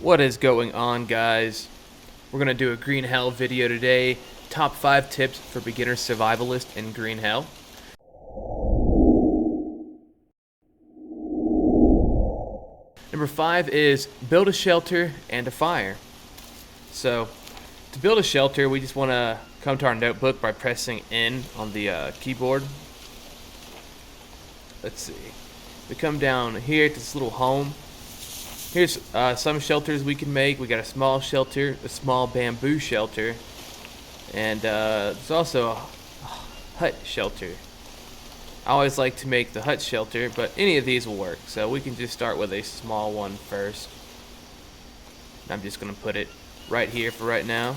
What is going on, guys? We're going to do a Green Hell video today. Top 5 tips for beginner survivalist in Green Hell. Number 5 is build a shelter and a fire. So, to build a shelter, we just want to come to our notebook by pressing N on the keyboard. Let's see. We come down here to this little home. Here's some shelters we can make. We got a small shelter, a small bamboo shelter, and there's also a hut shelter. I always like to make the hut shelter, but any of these will work. So we can just start with a small one first. I'm just going to put it right here for right now.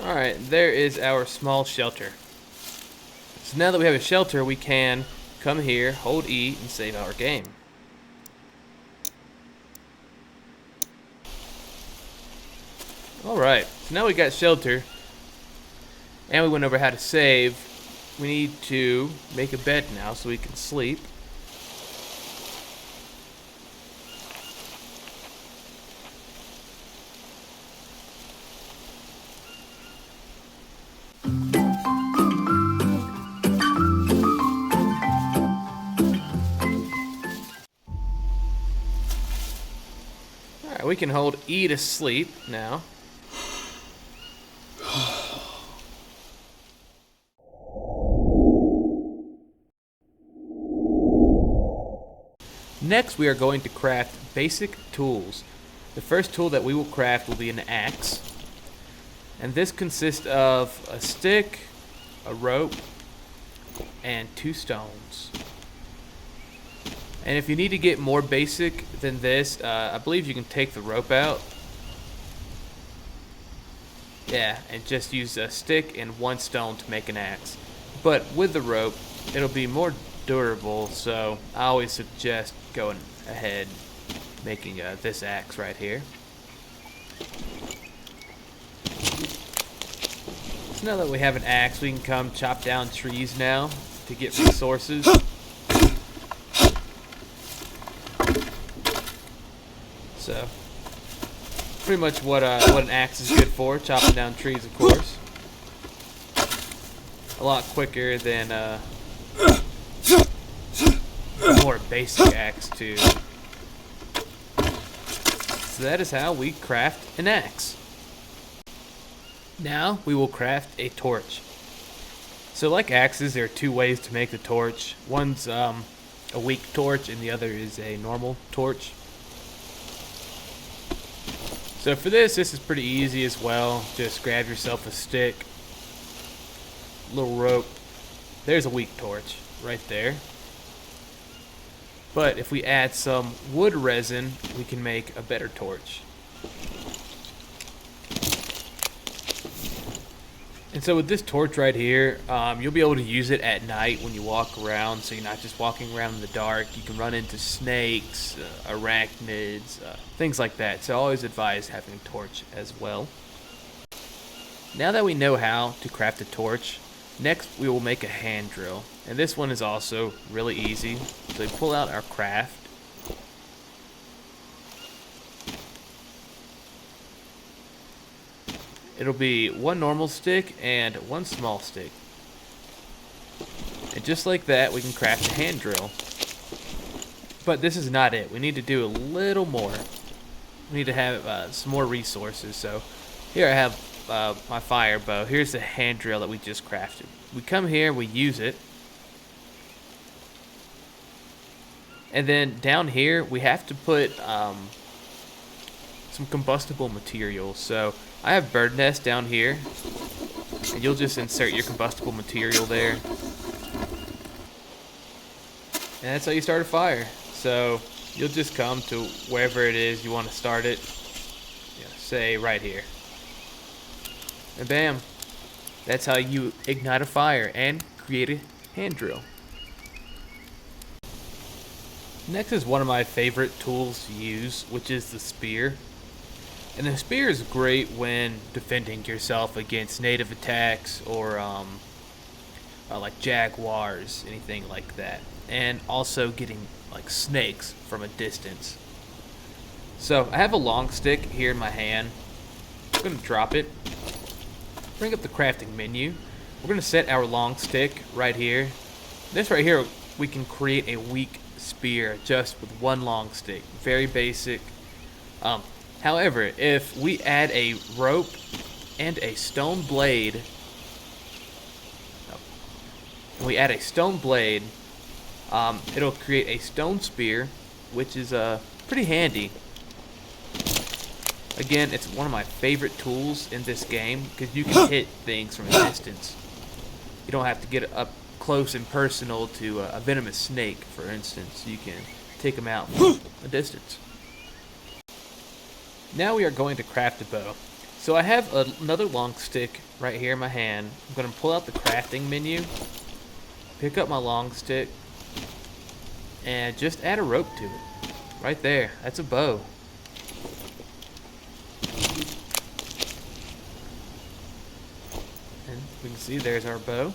Alright, there is our small shelter. So now that we have a shelter, we can come here, hold E, and save our game. Alright, so now we got shelter, and we went over how to save. We need to make a bed now so we can sleep. Alright, we can hold E to sleep now. Next, we are going to craft basic tools. The first tool that we will craft will be an axe. And this consists of a stick, a rope, and 2 stones. And if you need to get more basic than this, I believe you can take the rope out. Yeah, and just use a stick and 1 stone to make an axe. But with the rope, it'll be more durable, so I always suggest going ahead making this axe right here. So now that we have an axe, we can come chop down trees now to get resources. So, pretty much what an axe is good for, chopping down trees, of course. A lot quicker than a more basic axe too. So that is how we craft an axe. Now we will craft a torch. So like axes, there are 2 ways to make the torch. One's a weak torch and the other is a normal torch. So for this is pretty easy as well. Just grab yourself a stick, little rope. There's a weak torch right there. But if we add some wood resin, we can make a better torch. And so with this torch right here, you'll be able to use it at night when you walk around, so you're not just walking around in the dark. You can run into snakes, arachnids, things like that. So I always advise having a torch as well. Now that we know how to craft a torch, next we will make a hand drill. And this one is also really easy. So we pull out our craft. It'll be 1 normal stick and 1 small stick. And just like that, we can craft a hand drill. But this is not it. We need to do a little more. We need to have some more resources. So here I have my fire bow. Here's the hand drill that we just crafted. We come here, we use it, And then down here, we have to put some combustible materials. So I have bird nest down here, and you'll just insert your combustible material there. And that's how you start a fire. So you'll just come to wherever it is you want to start it. Say right here. And bam. That's how you ignite a fire and create a hand drill. Next is one of my favorite tools to use, which is the spear. And the spear is great when defending yourself against native attacks or like jaguars, anything like that. And also getting like snakes from a distance. So I have a long stick here in my hand. I'm going to drop it. Bring up the crafting menu. We're going to set our long stick right here. This right here, we can create a weak spear just with one long stick. Very basic. However, if we add a rope and a stone blade, it'll create a stone spear, which is pretty handy. Again, it's one of my favorite tools in this game because you can hit things from a distance. You don't have to get up close and personal to a venomous snake, for instance. You can take them out from a distance. Now we are going to craft a bow. So I have another long stick right here in my hand. I'm going to pull out the crafting menu, pick up my long stick, and just add a rope to it. Right there. That's a bow. And we can see there's our bow.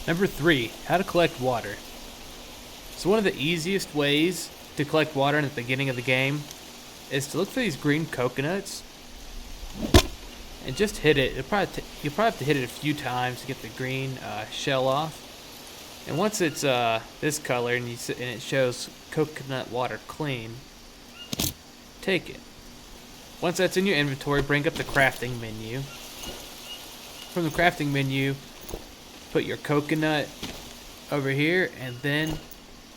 Number 3, how to collect water. So one of the easiest ways to collect water in the beginning of the game is to look for these green coconuts and just hit it. You'll probably have to hit it a few times to get the green shell off. And once it's this color and it shows coconut water clean, take it. Once that's in your inventory, bring up the crafting menu. From the crafting menu, put your coconut over here and then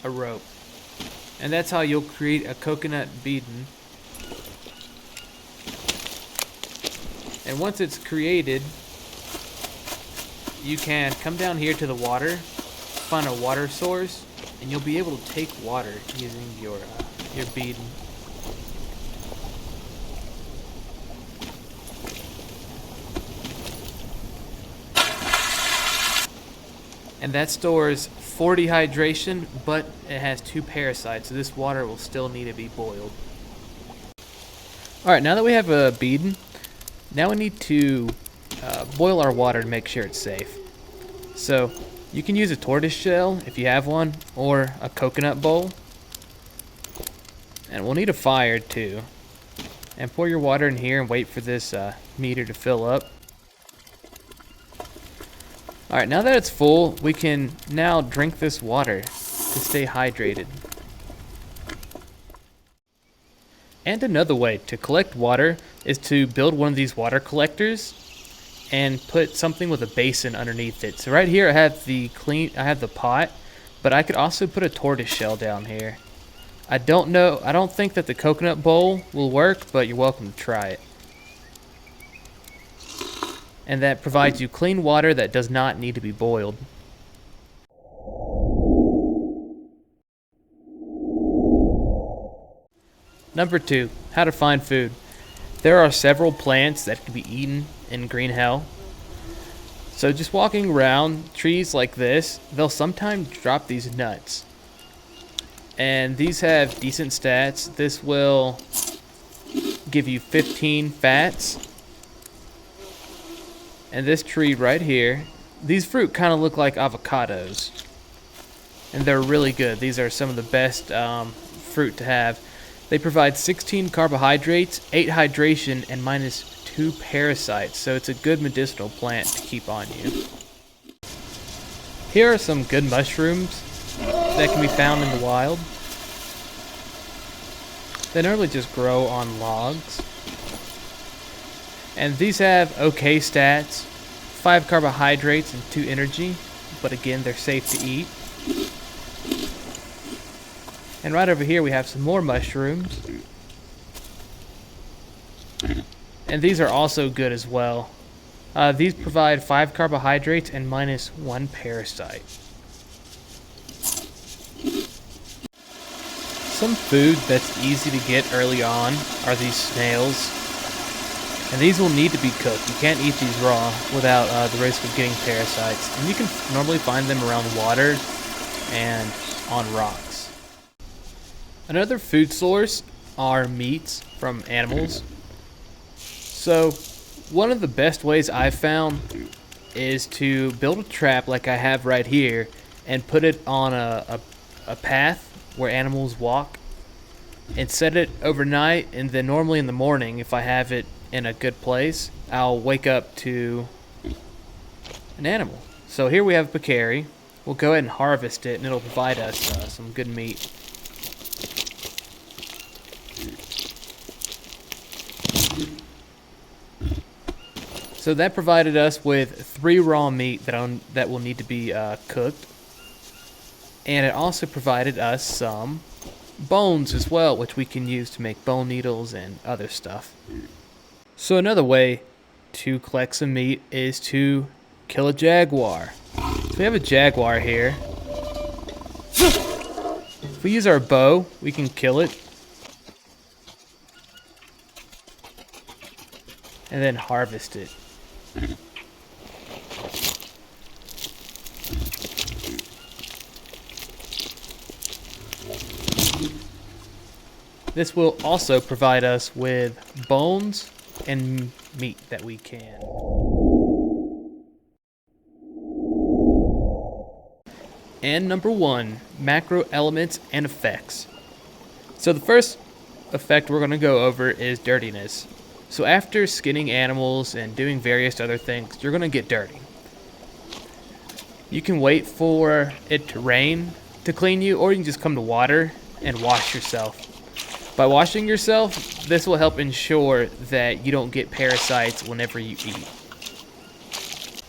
a rope. And that's how you'll create a coconut beading. And once it's created, you can come down here to the water, find a water source, and you'll be able to take water using your beading. And that stores 40 hydration, but it has 2 parasites, so this water will still need to be boiled. Alright, now that we have a beading, now we need to boil our water to make sure it's safe. So you can use a tortoise shell if you have one, or a coconut bowl. And we'll need a fire too. And pour your water in here and wait for this meter to fill up. Alright, now that it's full, we can now drink this water to stay hydrated. And another way to collect water is to build one of these water collectors and put something with a basin underneath it. So right here I have the pot, but I could also put a tortoise shell down here. I don't think that the coconut bowl will work, but you're welcome to try it. And that provides you clean water that does not need to be boiled. Number 2, how to find food. There are several plants that can be eaten in green hell. So just walking around trees like this, they'll sometimes drop these nuts. And these have decent stats. This will give you 15 fats. And this tree right here, these fruit kind of look like avocados. And they're really good. These are some of the best fruit to have. They provide 16 carbohydrates, 8 hydration, and -2 parasites. So it's a good medicinal plant to keep on you. Here are some good mushrooms that can be found in the wild. They normally just grow on logs. And these have okay stats, 5 carbohydrates and 2 energy, but again, they're safe to eat. And right over here we have some more mushrooms. And these are also good as well. These provide 5 carbohydrates and -1 parasite. Some food that's easy to get early on are these snails. And these will need to be cooked. You can't eat these raw without the risk of getting parasites. And you can normally find them around water and on rocks. Another food source are meats from animals. So one of the best ways I've found is to build a trap like I have right here and put it on a path where animals walk and set it overnight, and then normally in the morning, if I have it in a good place, I'll wake up to an animal. So here we have peccary. We'll go ahead and harvest it, and it'll provide us some good meat. So that provided us with 3 raw meat that will need to be cooked. And it also provided us some bones as well, which we can use to make bone needles and other stuff. So another way to collect some meat is to kill a jaguar. So we have a jaguar here. If we use our bow, we can kill it. And then harvest it. This will also provide us with bones and meat that we can. And number 1, macro elements and effects. So the first effect we're going to go over is dirtiness. So after skinning animals and doing various other things, you're going to get dirty. You can wait for it to rain to clean you, or you can just come to water and wash yourself. By washing yourself, this will help ensure that you don't get parasites whenever you eat.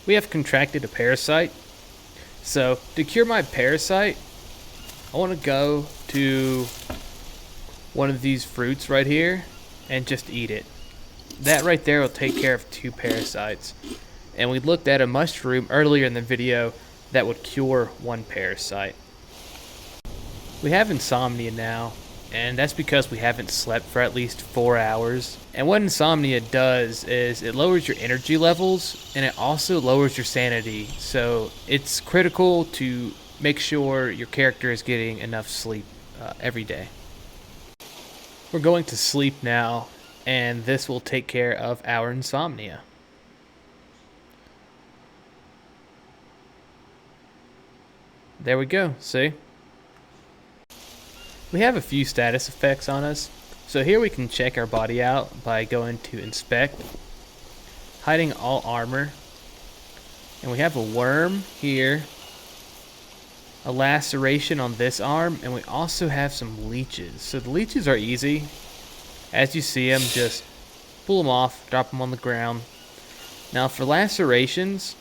We have contracted a parasite. So to cure my parasite, I want to go to one of these fruits right here and just eat it. That right there will take care of 2 parasites. And we looked at a mushroom earlier in the video that would cure 1 parasite. We have insomnia now, and that's because we haven't slept for at least 4 hours. And what insomnia does is it lowers your energy levels, and it also lowers your sanity. So it's critical to make sure your character is getting enough sleep every day. We're going to sleep now, and this will take care of our insomnia. There we go, see? We have a few status effects on us. So here we can check our body out by going to inspect, hiding all armor, and we have a worm here, a laceration on this arm, and we also have some leeches. So the leeches are easy. As you see them, just pull them off, drop them on the ground. Now for lacerations,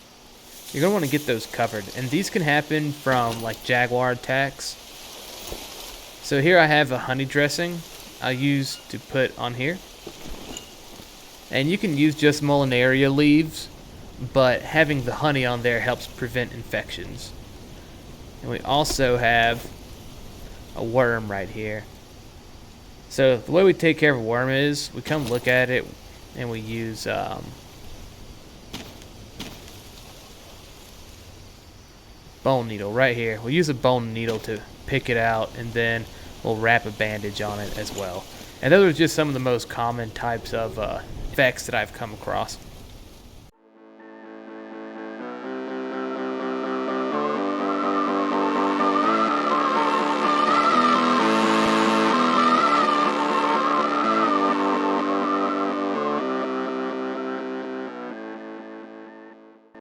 you're going to want to get those covered, and these can happen from like jaguar attacks. So here I have a honey dressing I'll use to put on here. And you can use just Mollinaria leaves, but having the honey on there helps prevent infections. And we also have a worm right here. So the way we take care of a worm is we come look at it and we use bone needle right here. We'll use a bone needle to pick it out, and then we'll wrap a bandage on it as well. And those are just some of the most common types of effects that I've come across.